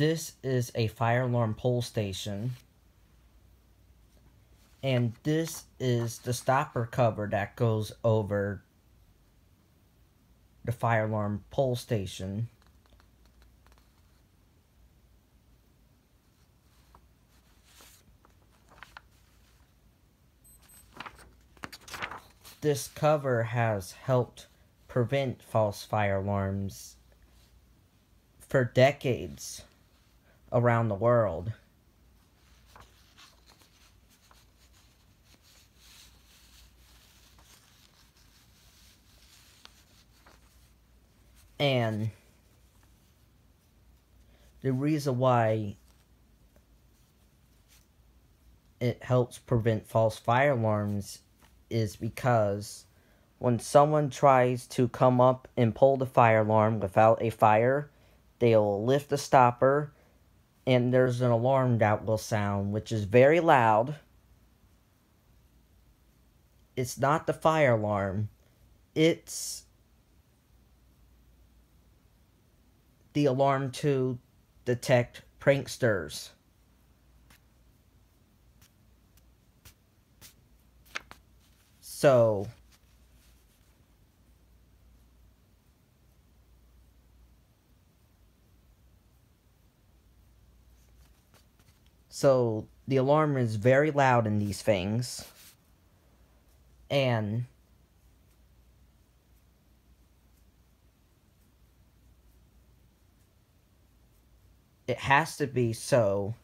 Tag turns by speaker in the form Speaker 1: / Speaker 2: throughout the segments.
Speaker 1: This is a fire alarm pole station. And this is the stopper cover that goes over the fire alarm pole station. This cover has helped prevent false fire alarms for decades around the world. And the reason why it helps prevent false fire alarms is because when someone tries to come up and pull the fire alarm without a fire, they'll lift the stopper and there's an alarm that will sound, which is very loud. It's not the fire alarm, it's the alarm to detect pranksters. So the alarm is very loud in these things. And it has to be so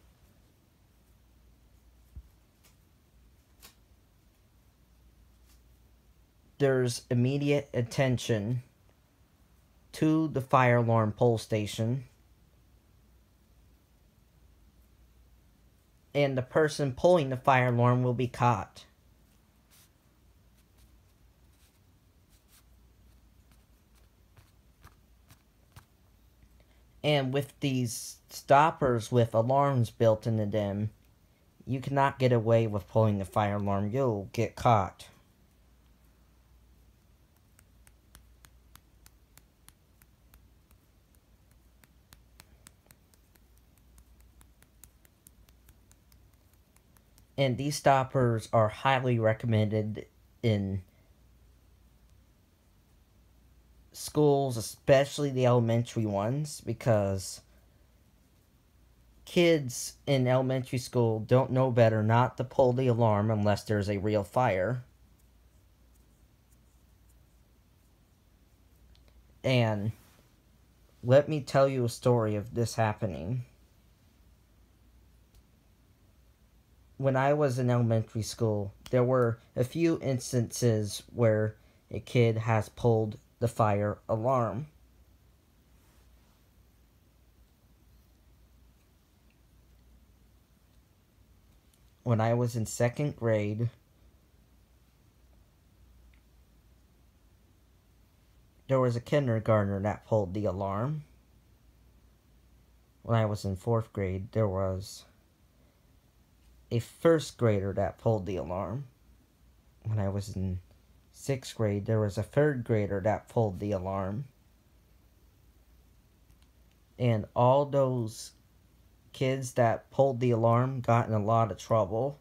Speaker 1: there's immediate attention to the fire alarm pole station, and the person pulling the fire alarm will be caught. And with these stoppers with alarms built into them, you cannot get away with pulling the fire alarm. You'll get caught. And these stoppers are highly recommended in schools, especially the elementary ones, because kids in elementary school don't know better not to pull the alarm unless there's a real fire. And let me tell you a story of this happening. When I was in elementary school, there were a few instances where a kid has pulled the fire alarm. When I was in second grade, there was a kindergartner that pulled the alarm. When I was in fourth grade, there was a first grader that pulled the alarm. When I was in sixth grade, there was a third grader that pulled the alarm. And all those kids that pulled the alarm got in a lot of trouble.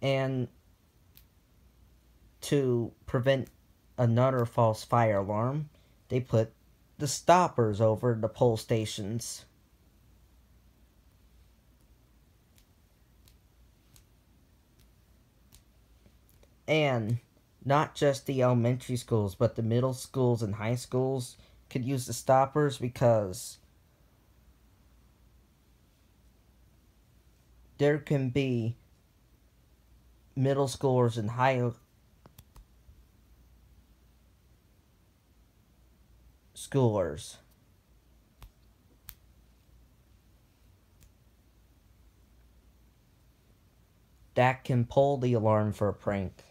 Speaker 1: And to prevent another false fire alarm, they put the stoppers over the pole stations. And not just the elementary schools, but the middle schools and high schools could use the stoppers, because there can be middle schoolers and high schoolers that can pull the alarm for a prank.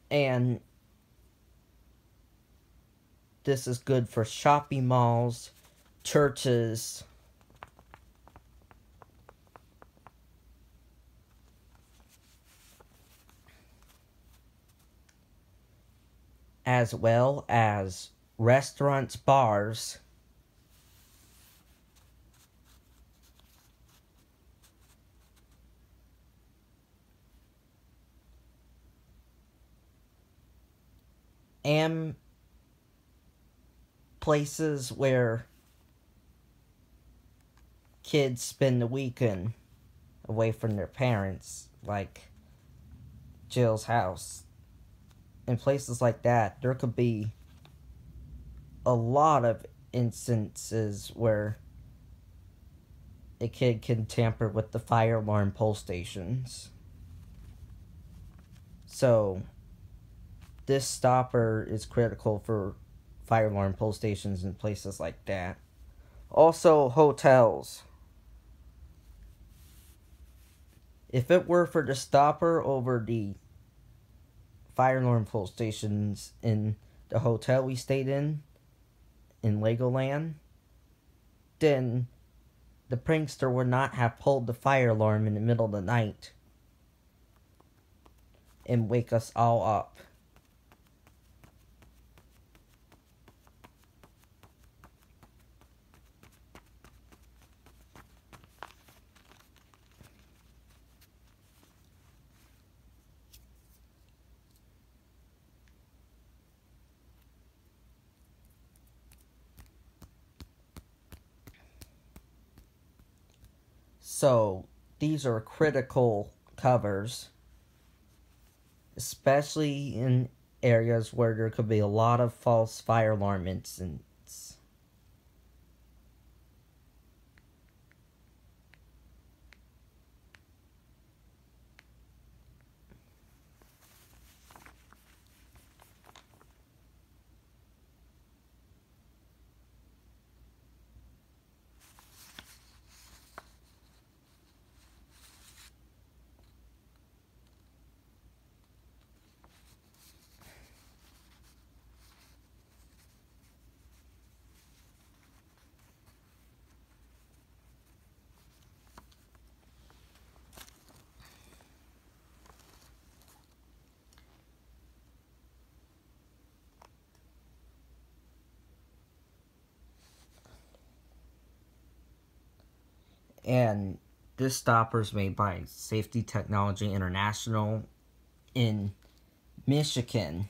Speaker 1: And this is good for shopping malls, churches, as well as restaurants, bars, and places where kids spend the weekend away from their parents, like Jill's house. In places like that, there could be a lot of instances where a kid can tamper with the fire alarm pole stations. So, this stopper is critical for fire alarm pole stations and places like that. Also, hotels. If it were for the stopper over the fire alarm pole stations in the hotel we stayed in Legoland, then the prankster would not have pulled the fire alarm in the middle of the night and wake us all up. So, these are critical covers, especially in areas where there could be a lot of false fire alarm incidents. And this stopper is made by Safety Technology International in Michigan.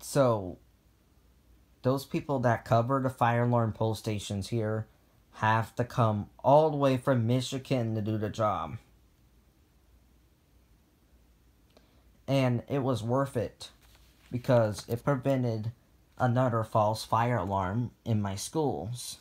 Speaker 1: So, those people that cover the fire alarm pole stations here have to come all the way from Michigan to do the job. And it was worth it because it prevented another false fire alarm in my schools.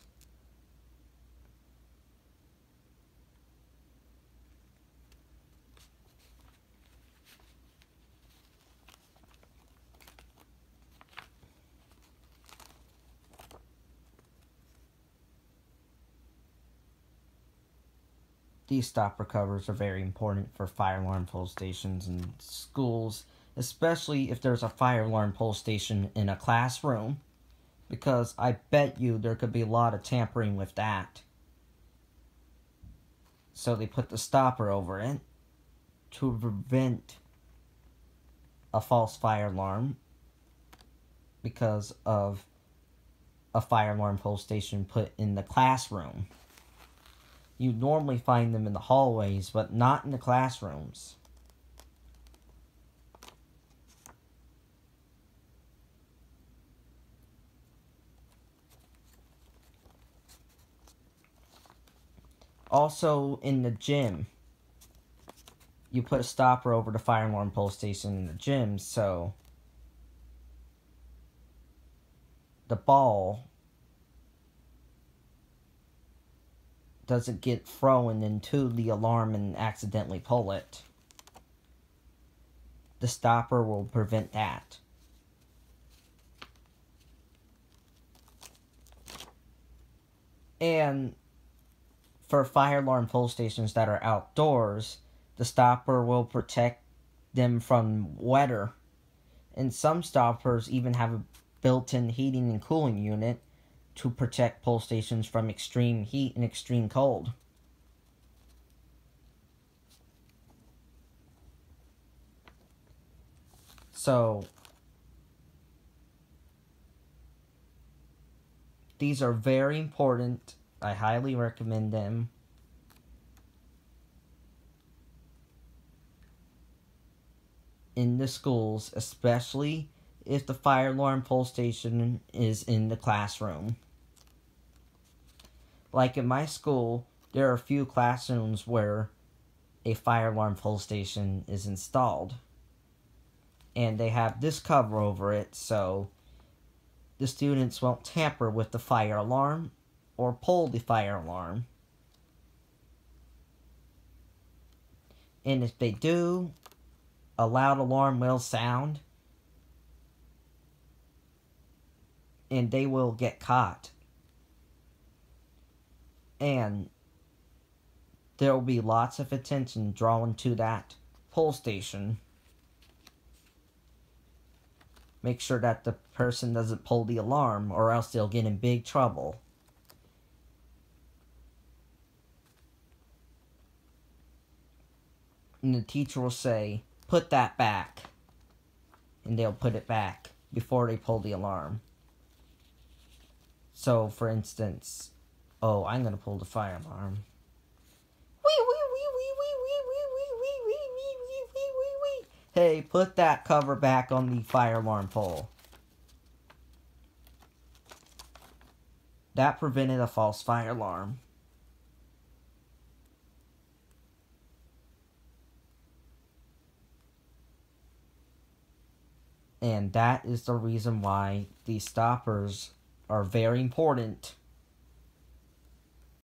Speaker 1: These stopper covers are very important for fire alarm pole stations and schools, especially if there's a fire alarm pole station in a classroom, because I bet you there could be a lot of tampering with that. So they put the stopper over it to prevent a false fire alarm because of a fire alarm pole station put in the classroom. You normally find them in the hallways, but not in the classrooms. Also, in the gym, you put a stopper over the fire alarm pole station in the gym, so the ball doesn't get thrown into the alarm and accidentally pull it. The stopper will prevent that. And for fire alarm pole stations that are outdoors, the stopper will protect them from weather. And some stoppers even have a built-in heating and cooling unit to protect pole stations from extreme heat and extreme cold. So, these are very important. I highly recommend them. In the schools, especially if the fire alarm pole station is in the classroom. Like in my school, there are a few classrooms where a fire alarm pole station is installed. And they have this cover over it so the students won't tamper with the fire alarm or pull the fire alarm. And if they do, a loud alarm will sound and they will get caught. And there will be lots of attention drawn to that pole station. Make sure that the person doesn't pull the alarm or else they'll get in big trouble. And the teacher will say, "Put that back." And they'll put it back before they pull the alarm. So, for instance, oh, I'm going to pull the fire alarm. Hey, put that cover back on the fire alarm pole. That prevented a false fire alarm. And that is the reason why these stoppers are very important.